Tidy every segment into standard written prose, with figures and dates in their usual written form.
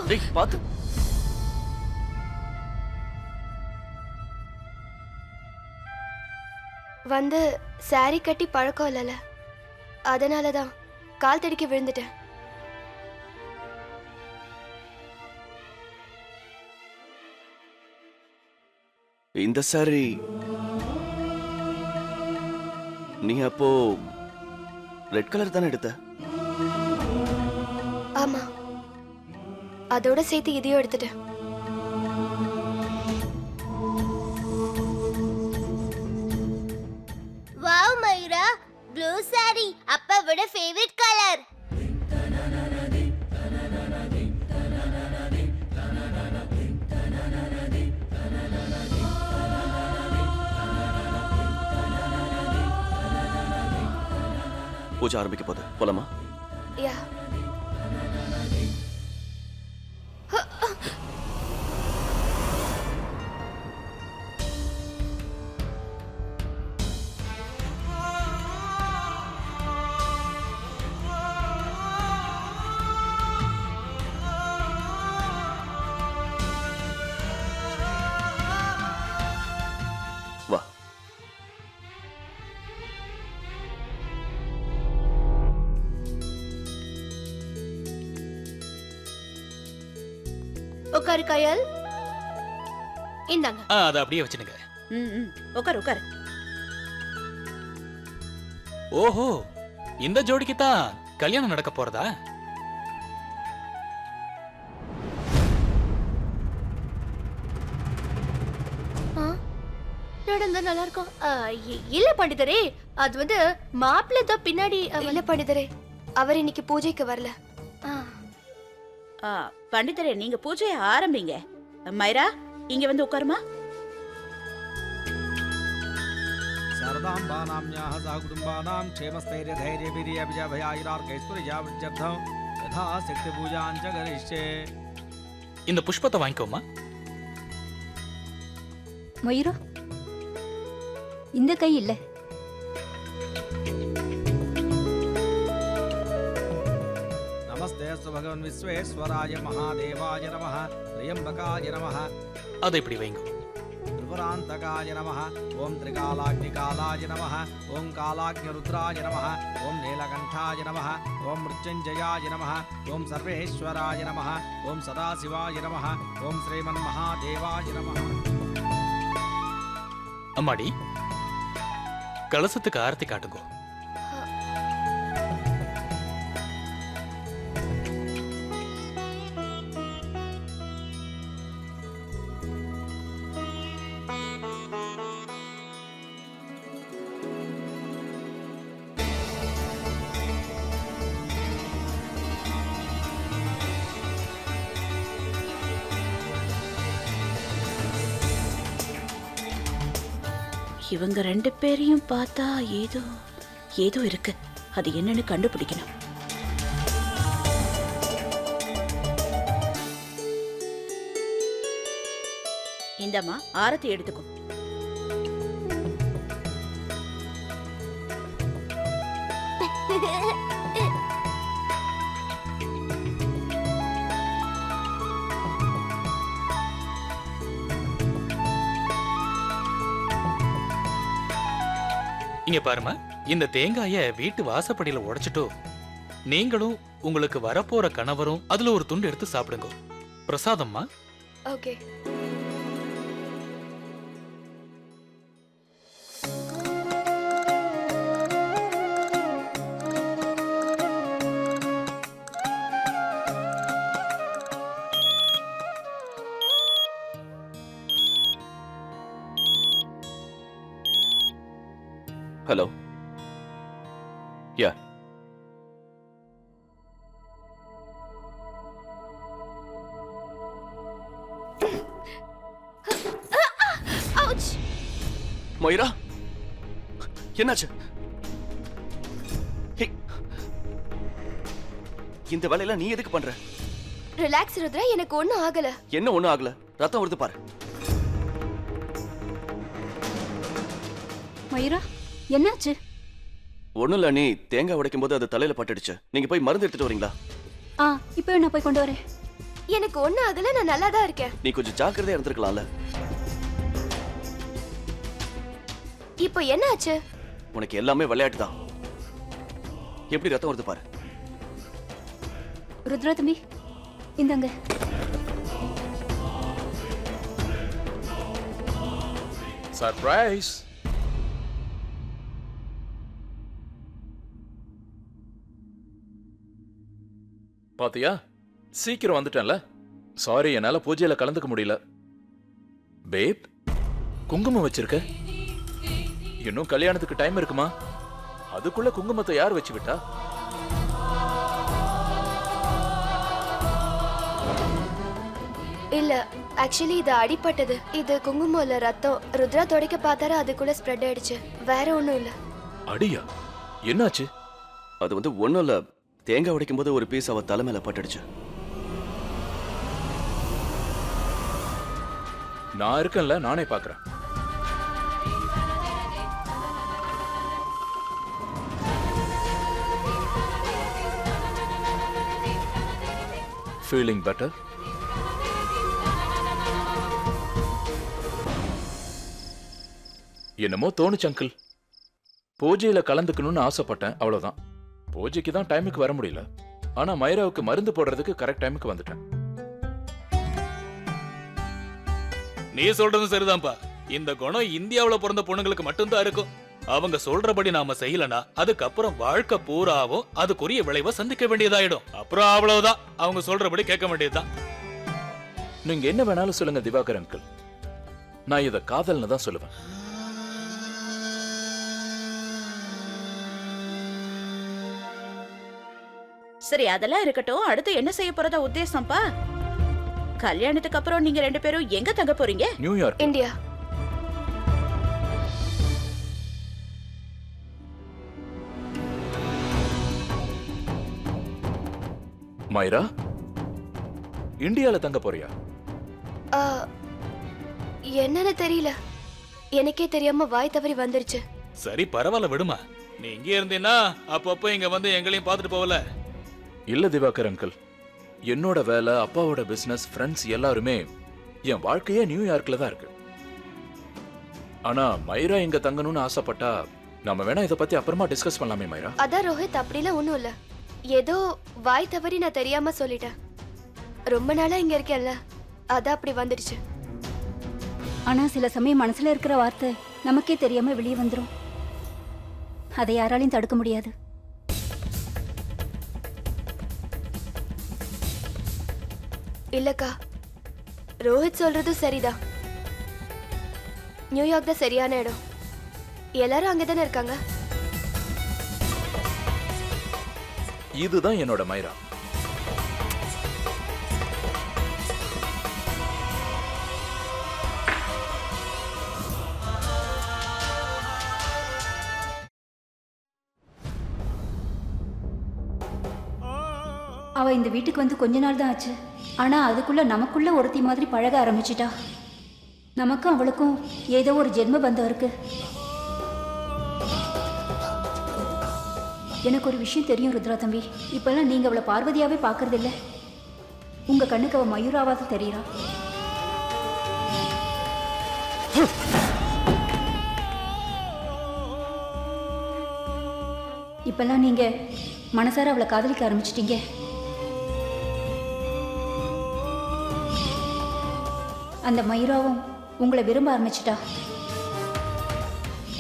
டேய் பாத்து. வந்து சாரி கட்டி பழக்கம் இல்லைல்ல, அதனால தான் கால் தடிக்க விழுந்துட்டேன். இந்த சாரி நீ அப்போ ரெட் கலர் தானே எடுத்த? ஆமா, அதோட சேர்த்து இதையும் எடுத்துட்டேன். வாவ் மயூரா, ப்ளூ சாரி அப்பாவோட ஃபேவரட் கலர். பூஜை ஆரம்பிக்க போகுது, போலாமா? யா. வா. உட்காரு கயல். இந்தாங்க. அதை அப்படியே வச்சுடுங்க. உட்காரு உட்காரு. ஓஹோ, இந்த ஜோடிக்கு தான் கல்யாணம் நடக்க போறதா? நடந்தா நல்லா இருக்கும். இல்ல பண்டிதரே, அது வந்து மாப்பிள்ளை தான் பின்னாடி. இல்ல பண்டிதரே, அவர் இன்னைக்கு பூஜைக்கு வரல. பண்டிதரே, நீங்க பூஜையை ஆரம்பிங்க. மைரா, இங்க வந்து உட்காருமா. शारदाम्बानाम्याः सा कुटुम्बानां क्षेमस्थैर्यधैर्यवीर्याभिजाभयायुरार्कैश्वर्यावृद्ध्यर्थं यथा शक्तिपूजां च करिष्ये. இந்த புஷ்பத்தை வாங்கிக்கோமா. மயூரா, இந்த கை இல்ல. नमस्ते भगवन् विश्वेश्वराय महादेवाय नमः. त्र्यम्बकाय नमः. அதை இப்படி வைங்க. त्रिपुरान्तकाय नमः. ओम त्रिकालाग्निकालाय नमः. ओम कालाग्निरुद्राय नमः. ओम नीलकण्ठाय नमः. ओम मृत्युञ्जयाय नमः. ओम सर्वेश्वराय नमः. ओम सदाशिवाय नमः. ओम श्रीमन्महादेवाय नमः. அம்மாடி, கலசத்துக்கு ஆரத்தி காட்டுங்க. இவங்க ரெண்டு பேரையும் பார்த்தா ஏதோ ஏதோ இருக்கு. அது என்னன்னு கண்டுபிடிக்கணும். இந்தம்மா, ஆரத்தி எடுத்துக்கோ. இங்க பாருமா, இந்த தேங்காய வீட்டு வாசப்படியில உடைச்சிட்டு நீங்களும் உங்களுக்கு வரப்போற கணவரும் அதுல ஒரு துண்டு எடுத்து சாப்பிடுங்க. பிரசாதம்மா. ஓகே. ஹலோ. யா. மயூரா, என்னாச்சு? இந்த வேலையெல்லாம் நீ எதுக்கு பண்ற? ரிலாக்ஸ் ருத்ரா, எனக்கு ஒண்ணும் ஆகல. என்ன ஒண்ணும் ஆகல? ரத்தம் வருது பாரு. மயூரா, என்னாச்சு? ஒண்ணும் இல்ல, நீ தேங்காய் உடைக்கும் போது அது தலையில பட்டுடுச்சு. நீங்க போய் மருந்து எடுத்துட்டு வரீங்களா? இப்போ நான் போய் கொண்டு வரேன். எனக்கு ஒண்ணும் ஆகல, நான் நல்லா தான் இருக்கேன். நீ கொஞ்சம் ஜாக்கிரதையா இருந்திருக்கலாம்ல. இப்போ என்ன ஆச்சு? உனக்கு எல்லாமே விளையாட்டு தான். எப்படி ரத்தம் வருது பாரு. ருத்ரா தம்பி, இந்தாங்க. சர்ப்ரைஸ். பாத்தியா, சீக்கிரம் வந்துட்டேன்ல. சாரி, என்னால பூஜையில கலந்துக்க முடியல. பேப், குங்குமம் வச்சிருக்க. இன்னும் கல்யாணத்துக்கு டைம் இருக்குமா? அதுக்குள்ள குங்குமத்தை யார் வச்சு விட்டா? இல்ல, ஆக்சுவலி இது அடிபட்டது. இது குங்குமம் இல்ல, ரத்தம். ருத்ரா துடைக்க பார்த்தாரு, அதுக்குள்ள ஸ்ப்ரெட் ஆயிடுச்சு. வேற ஒண்ணும் இல்ல. அடியா? என்னாச்சு? அது ஒண்ணும் இல்ல. தேங்காய் உடைக்கும் போது ஒரு பீஸ் அவ தலை மேல பட்டுடுச்சு. நான் இருக்கேன்ல, நானே பாக்குறேன். Feeling better? என்னமோ தோணுச்சு அங்கிள். பூஜையில கலந்துக்கணும்னு ஆசைப்பட்டேன், அவ்வளவுதான். பூஜைக்கு தான் டைமுக்கு வர முடியல. ஆனா மைராவுக்கு மருந்து போடுறதுக்கு கரெக்ட் டைமுக்கு வந்துட்டேன். நீ சொல்றது சரிதான்ப்பா. இந்த குணம் இந்தியாவுல பிறந்த பொண்ணுங்களுக்கு மட்டும்தான் இருக்கும். அவங்க சொல்றபடி நாம செய்யலனா அதுக்கப்புறம் வாழ்க்கை பூராவும் அதுக்குரிய விளைவை சந்திக்க வேண்டியதாயிடும். அப்புறம் அவ்வளவுதான், அவங்க சொல்றபடி கேட்க வேண்டியதுதான். நீங்க என்ன வேணாலும் சொல்லுங்க திவாகர் அங்கிள், நான் இத காதல்னு தான் சொல்லுவேன். சரி, அதெல்லாம் இருக்கட்டும். அடுத்து என்ன செய்ய போறதா உத்தேசம்ப்பா? கல்யாணத்துக்கு அப்புறம் நீங்க 2 பேரும் எங்க தங்க போறீங்க? நியூயார்க். இந்தியா. மைரா, இந்தியால தங்க போறியா? ஆ, என்னன்னு தெரியல. எனக்கே தெரியாம வாய் தவறி வந்துருச்சு. சரி, பரவாயில்ல, விடுமா. நீ இங்கே இருந்தீன்னா அப்பப்போ இங்க வந்து எங்களையும் பார்த்துட்டு போவல. இல்ல திவாகர் அங்கிள், என்னோட வேலை, அப்பாவோட பிசினஸ், ஃப்ரெண்ட்ஸ் எல்லாருமே என் வாழ்க்கையே நியூயார்க்ல தான் இருக்கு. ஆனா மைரா இங்க தங்கணும்னு ஆசைப்பட்டா நம்ம வேணா இத பத்தி அப்புறமா டிஸ்கஸ் பண்ணலாமே மைரா. அதான் ரோஹித், அப்படிலாம் ஒண்ணும் இல்ல. ஏதோ வாய் தவறி நான் தெரியாம சொல்லிட்டேன். ரொம்ப நாளா இங்க இருக்கேன்ல, அதான் அப்படி வந்துடுச்சு. ஆனா சில சமயம் மனசுல இருக்கிற வார்த்தை நமக்கே தெரியாம வெளியே வந்துரும். அதை யாராலையும் தடுக்க முடியாது. இல்லக்கா, ரோஹித் சொல்றது சரிதான். நியூயார்க் தான் சரியான இடம். எல்லாரும் அங்கதானே இருக்காங்க. இதுதான் என்னோட மைரா. அவ இந்த வீட்டுக்கு வந்து கொஞ்ச நாள் தான் ஆச்சு. ஆனா அதுக்குள்ள நமக்குள்ள ஒருத்தி மாதிரி பழக ஆரம்பிச்சிட்டா. நமக்கும் அவளுக்கும் ஏதோ ஒரு ஜென்ம பந்தம் இருக்கு. எனக்கு ஒரு விஷயம் தெரியும் ருத்ரா தம்பி. இப்பெல்லாம் நீங்க அவளை பார்வதியாவே பாக்குறது இல்ல. உங்க கண்ணுக்கு அவ மயூராவாத தெரியறா. இப்பெல்லாம் நீங்க மனசார அவளை காதலிக்க ஆரம்பிச்சிட்டீங்க. அந்த மயூராவும் உங்களை விரும்ப ஆரம்பிச்சிட்டா.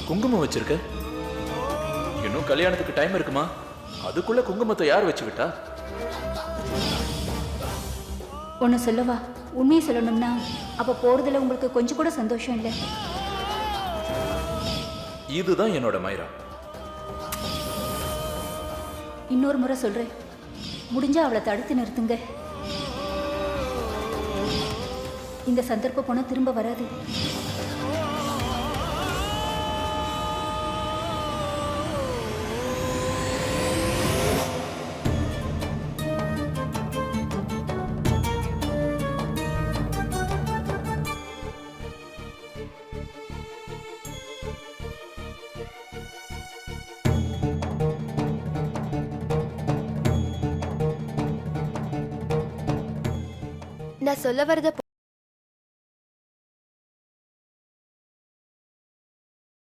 குங்குமம் வச்சிருக்க. இன்னும் கல்யாணத்துக்கு டைம் இருக்குமா? அதுக்குள்ள குங்குமத்தை யார் வச்சு விட்டா? ஒன்னு சொல்லவா? உண்மையை சொல்லணும்னா அப்ப போறதுல உங்களுக்கு கொஞ்சம் கூட சந்தோஷம் இல்லை. இதுதான் என்னோட மைரா. இன்னொரு முறை சொல்றேன், முடிஞ்சா அவளை தடுத்து நிறுத்துங்க. இந்த சந்தர்ப்ப போனா திரும்ப வராது. நான் சொல்ல வரத